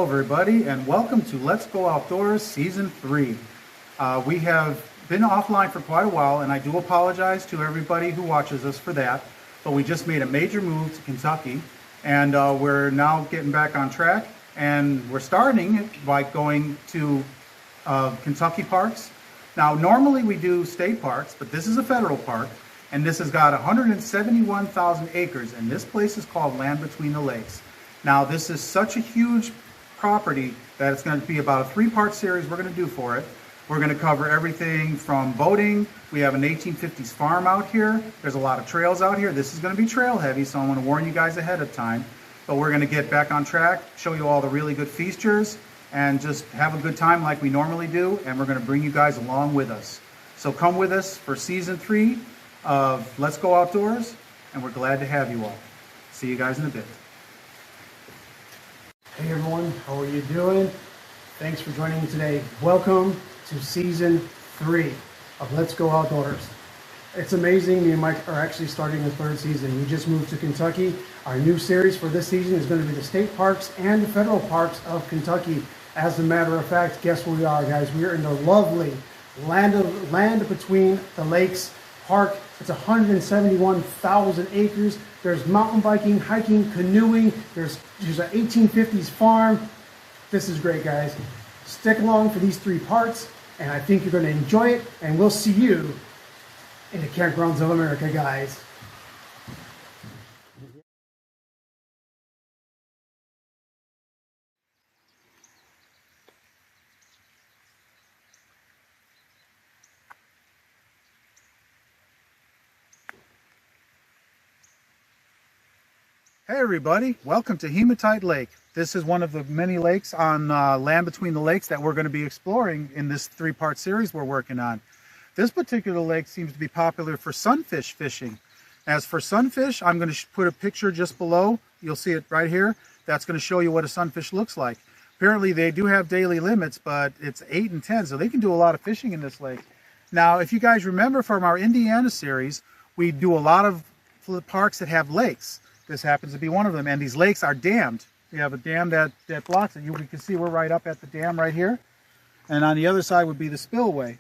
everybody, and welcome to Let's Go Outdoors Season 3. We have been offline for quite a while, and I do apologize to everybody who watches us for that, but we just made a major move to Kentucky, and we're now getting back on track, and we're starting by going to Kentucky parks. Now, normally we do state parks, but this is a federal park, and this has got 171,000 acres, and this place is called Land Between the Lakes. Now, this is such a huge property that it's going to be about a 3-part series we're going to do for it. We're going to cover everything from boating. We have an 1850s farm out here. There's a lot of trails out here. This is going to be trail heavy, so I want to warn you guys ahead of time. But we're going to get back on track, show you all the really good features, and just have a good time like we normally do, and we're going to bring you guys along with us. So come with us for Season 3 of Let's Go Outdoors, and we're glad to have you all. See you guys in a bit. Hey everyone, how are you doing? Thanks for joining me today. Welcome to Season 3 of Let's Go Outdoors. It's amazing, me and Mike are actually starting the 3rd season. We just moved to Kentucky. Our new series for this season is going to be the state parks and the federal parks of Kentucky. As a matter of fact, guess where we are, guys? We are in the lovely Land Between the Lakes Park. It's 171,000 acres. There's mountain biking, hiking, canoeing. There's an 1850s farm. This is great, guys. Stick along for these 3 parts, and I think you're going to enjoy it. And we'll see you in the Campgrounds of America, guys. Hey everybody, welcome to Hematite Lake. This is one of the many lakes on Land Between the Lakes that we're going to be exploring in this 3-part series we're working on. This particular lake seems to be popular for sunfish fishing. As for sunfish, I'm going to put a picture just below. You'll see it right here. That's going to show you what a sunfish looks like. Apparently they do have daily limits, but it's 8 and 10, so they can do a lot of fishing in this lake. Now, if you guys remember from our Indiana series, we do a lot of parks that have lakes. This happens to be one of them, and these lakes are dammed. We have a dam that blocks it. You can see we're right up at the dam right here, and on the other side would be the spillway.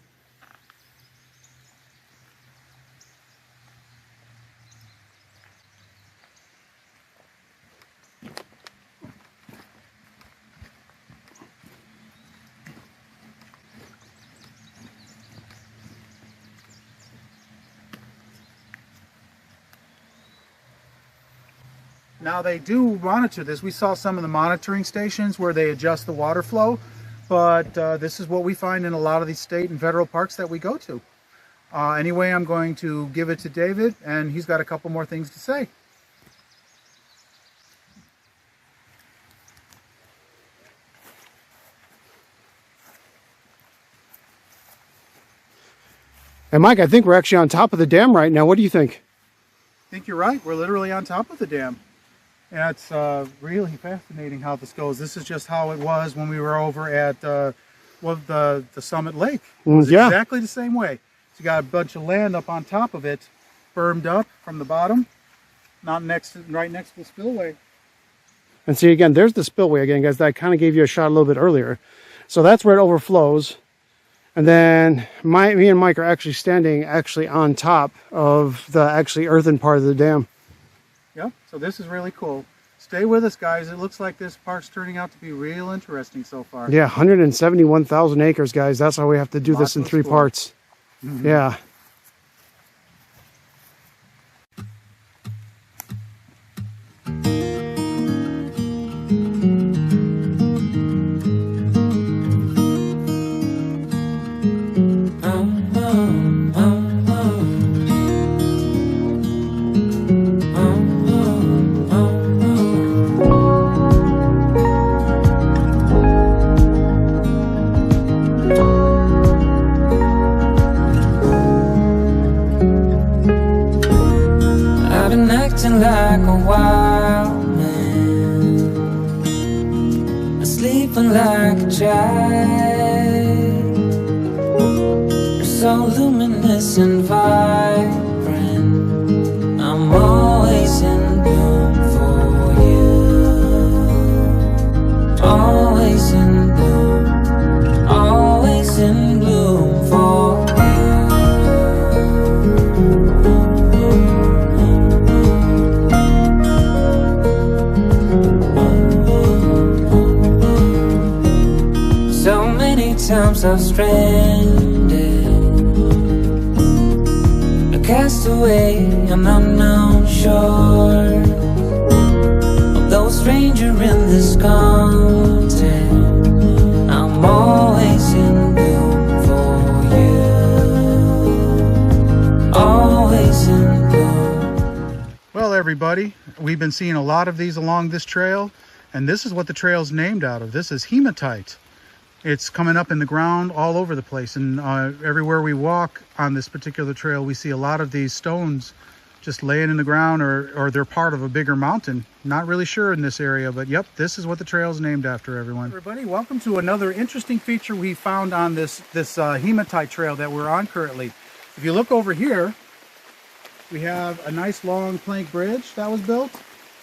Now they do monitor this. We saw some of the monitoring stations where they adjust the water flow, but this is what we find in a lot of these state and federal parks that we go to. Anyway, I'm going to give it to David, and he's got a couple more things to say. And Mike, I think we're actually on top of the dam right now. What do you think? I think you're right. We're literally on top of the dam. And it's really fascinating how this goes. This is just how it was when we were over at the Summit Lake. It was exactly the same way. So you got a bunch of land up on top of it, bermed up from the bottom, right next to the spillway. And see, again, there's the spillway again, guys, that I kind of gave you a shot a little bit earlier. So that's where it overflows. And then me and Mike are actually standing on top of the earthen part of the dam. Yep, so this is really cool. Stay with us, guys. It looks like this park's turning out to be real interesting so far. Yeah, 171,000 acres, guys. That's why we have to do this in 3 parts. Mm-hmm. Yeah. Like a wild man, sleeping like a child. You're so luminous and vibrant. I'm always in bloom for you. Always times I've stranded, a castaway on an unknown shore. Although a stranger in this continent, I'm always in bloom for you. Always in bloom. Well, everybody, we've been seeing a lot of these along this trail, and this is what the trail's named out of. This is hematite. It's coming up in the ground all over the place, and everywhere we walk on this particular trail, we see a lot of these stones just laying in the ground, or they're part of a bigger mountain. Not really sure in this area, but yep, this is what the trail's named after, everyone. Everybody, welcome to another interesting feature we found on this hematite trail that we're on currently. If you look over here, we have a nice long plank bridge that was built.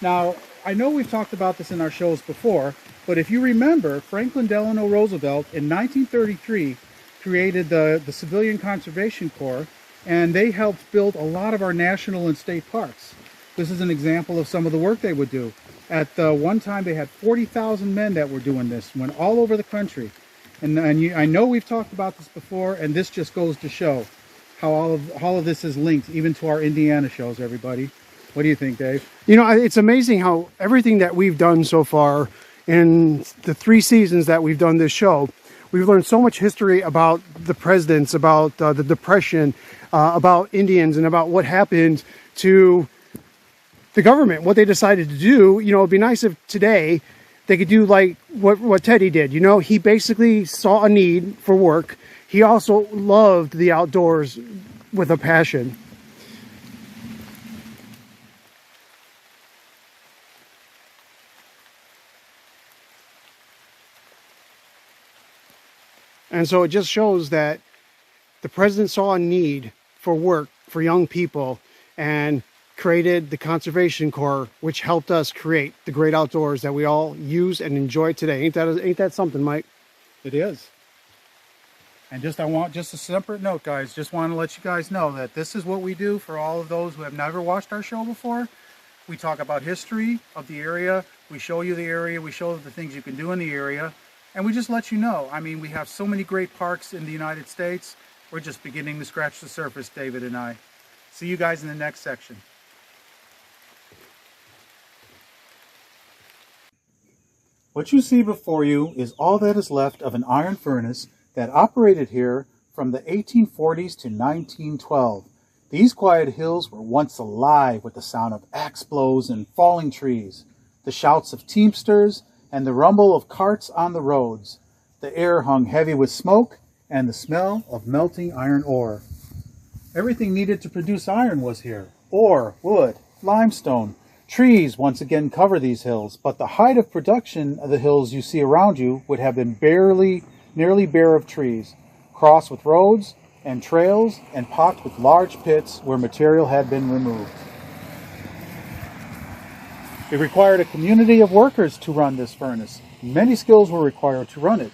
Now, I know we've talked about this in our shows before, but if you remember, Franklin Delano Roosevelt in 1933 created the Civilian Conservation Corps, and they helped build a lot of our national and state parks. This is an example of some of the work they would do. At one time, they had 40,000 men that were doing this, went all over the country. And I know we've talked about this before, and this just goes to show how all of this is linked, even to our Indiana shows, everybody. What do you think, Dave? You know, it's amazing how everything that we've done so far in the 3 seasons that we've done this show, we've learned so much history about the presidents, about the Depression, about Indians, and about what happened to the government, what they decided to do. You know, it'd be nice if today they could do like what Teddy did. You know, he basically saw a need for work. He also loved the outdoors with a passion. And so it just shows that the president saw a need for work for young people and created the Conservation Corps, which helped us create the great outdoors that we all use and enjoy today. Ain't that something, Mike? It is. And I want just a separate note, guys. Just want to let you guys know that this is what we do for all of those who have never watched our show before. We talk about history of the area. We show you the area. We show the things you can do in the area. And we just let you know. I mean, we have so many great parks in the United States. We're just beginning to scratch the surface, David and I. See you guys in the next section. What you see before you is all that is left of an iron furnace that operated here from the 1840s to 1912. These quiet hills were once alive with the sound of axe blows and falling trees, the shouts of teamsters, and the rumble of carts on the roads. The air hung heavy with smoke and the smell of melting iron ore. Everything needed to produce iron was here. Ore, wood, limestone. Trees once again cover these hills, but the height of production of the hills you see around you would have been nearly bare of trees, crossed with roads and trails and pocked with large pits where material had been removed. It required a community of workers to run this furnace. Many skills were required to run it.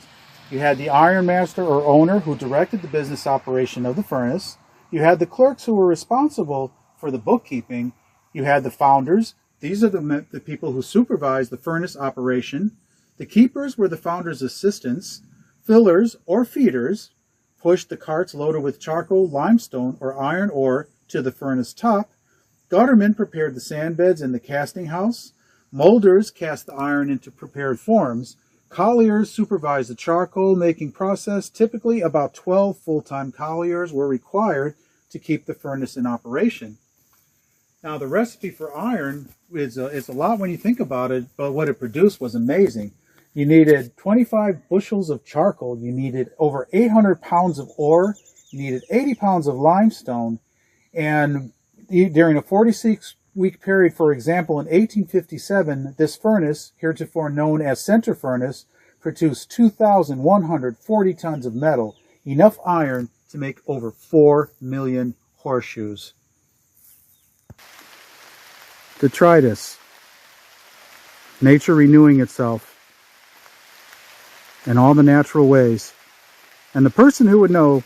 You had the iron master or owner who directed the business operation of the furnace. You had the clerks who were responsible for the bookkeeping. You had the founders. These are the people who supervised the furnace operation. The keepers were the founders' assistants. Fillers or feeders pushed the carts loaded with charcoal, limestone, or iron ore to the furnace top. Guttermen prepared the sand beds in the casting house. Molders cast the iron into prepared forms. Colliers supervised the charcoal making process. Typically, about 12 full-time colliers were required to keep the furnace in operation. Now, the recipe for iron is a lot when you think about it, but what it produced was amazing. You needed 25 bushels of charcoal. You needed over 800 pounds of ore. You needed 80 pounds of limestone. And during a 46-week period, for example, in 1857, this furnace, heretofore known as center furnace, produced 2,140 tons of metal, enough iron to make over 4 million horseshoes. Detritus, nature renewing itself in all the natural ways. And the person who would know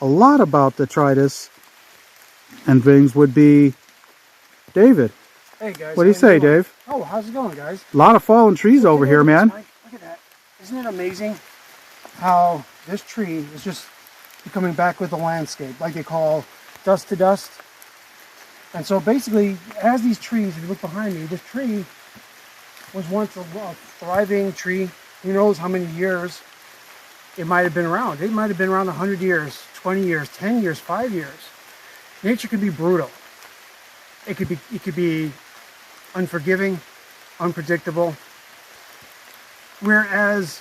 a lot about detritus and things would be David. Hey guys. What do you say, Dave? Oh, how's it going, guys? A lot of fallen trees over here, man. Look at that. Isn't it amazing how this tree is just becoming back with the landscape, like they call dust to dust. And so basically, as these trees, if you look behind me, this tree was once a thriving tree. Who knows how many years it might have been around. It might have been around 100 years, 20 years, 10 years, 5 years. Nature can be brutal. It could be unforgiving, unpredictable. Whereas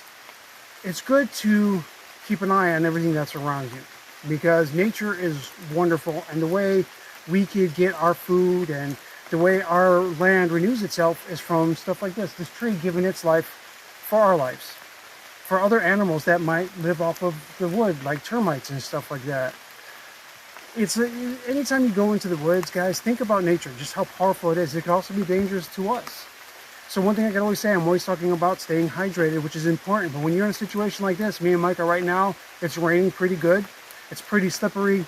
it's good to keep an eye on everything that's around you, because nature is wonderful, and the way we could get our food and the way our land renews itself is from stuff like this tree giving its life for our lives, for other animals that might live off of the wood, like termites and stuff like that. Anytime you go into the woods, guys, think about nature, just how powerful it is. It can also be dangerous to us. So one thing I can always say, I'm always talking about staying hydrated, which is important. But when you're in a situation like this, me and Mike are right now, it's raining pretty good. It's pretty slippery.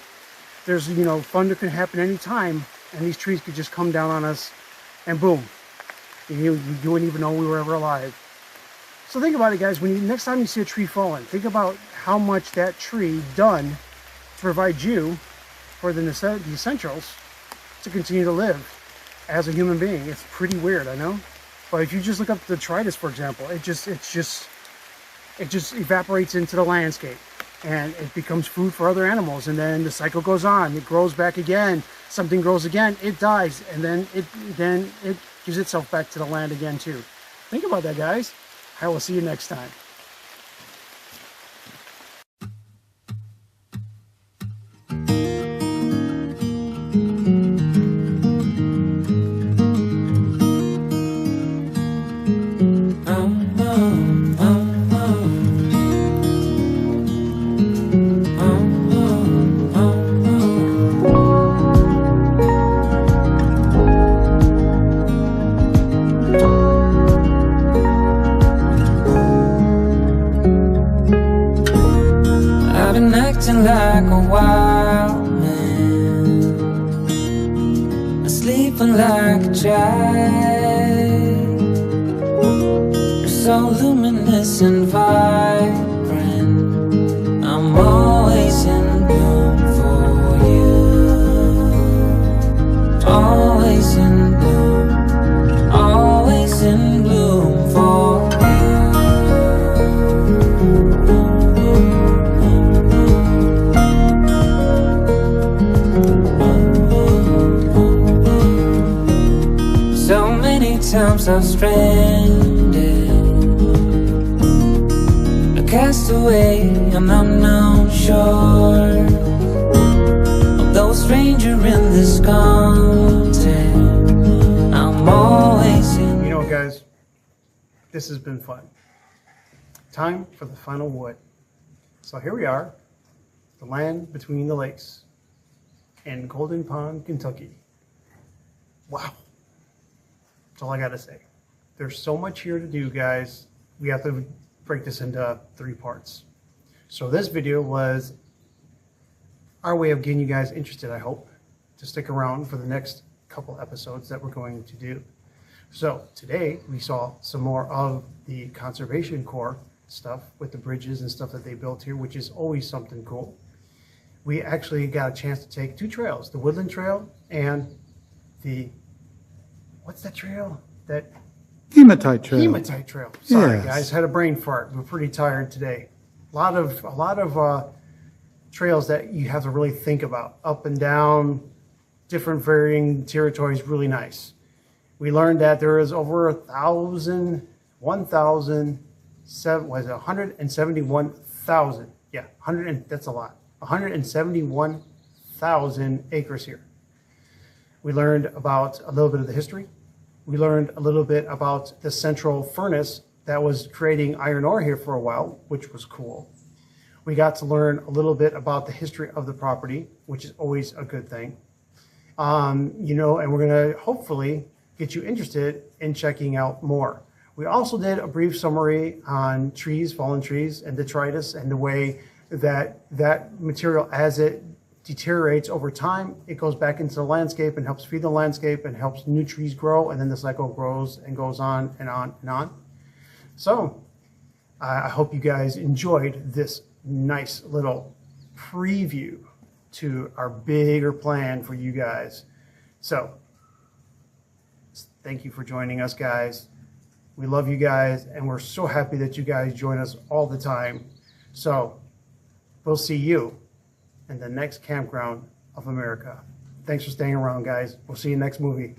There's, thunder can happen anytime, and these trees could just come down on us, and boom, you wouldn't even know we were ever alive. So think about it, guys. Next time you see a tree falling, think about how much that tree done to provide you for the essentials to continue to live as a human being. It's pretty weird, I know. But if you just look up the detritus, for example, it just evaporates into the landscape, and it becomes food for other animals, and then the cycle goes on. It grows back again, something grows again, it dies, and then it gives itself back to the land again too. Think about that, guys. I will see you next time. Acting like a wild man, sleeping like a child. You're so luminous and vibrant. I'm always in bloom for you. Always in bloom. Always in bloom for you. Times I've stranded, a castaway on unknown shore, although a stranger in this continent, I'm always in. Guys, this has been fun. Time for the final wood. So here we are, the land between the lakes in Golden Pond, Kentucky. Wow. That's all I gotta say. There's so much here to do, guys. We have to break this into 3 parts. So this video was our way of getting you guys interested, I hope, to stick around for the next couple episodes that we're going to do. So today we saw some more of the Conservation Corps stuff with the bridges and stuff that they built here, which is always something cool. We actually got a chance to take 2 trails, the Woodland Trail and the what's that trail? That Hematite Trail. Hematite Trail. Sorry, Yes. guys, had a brain fart. We're pretty tired today. A lot of trails that you have to really think about, up and down, different varying territories. Really nice. We learned that there is over 171,000. Yeah, that's a lot. 171,000 acres here. We learned about a little bit of the history. We learned a little bit about the central furnace that was creating iron ore here for a while, which was cool. We got to learn a little bit about the history of the property, which is always a good thing. And we're gonna hopefully get you interested in checking out more. We also did a brief summary on trees, fallen trees, and detritus, and the way that material, as it deteriorates over time, it goes back into the landscape and helps feed the landscape and helps new trees grow, and then the cycle grows and goes on and on and on. So I hope you guys enjoyed this nice little preview to our bigger plan for you guys. So thank you for joining us, guys. We love you guys, and we're so happy that you guys join us all the time. So we'll see you in the next campground of America. Thanks for staying around, guys. We'll see you next movie.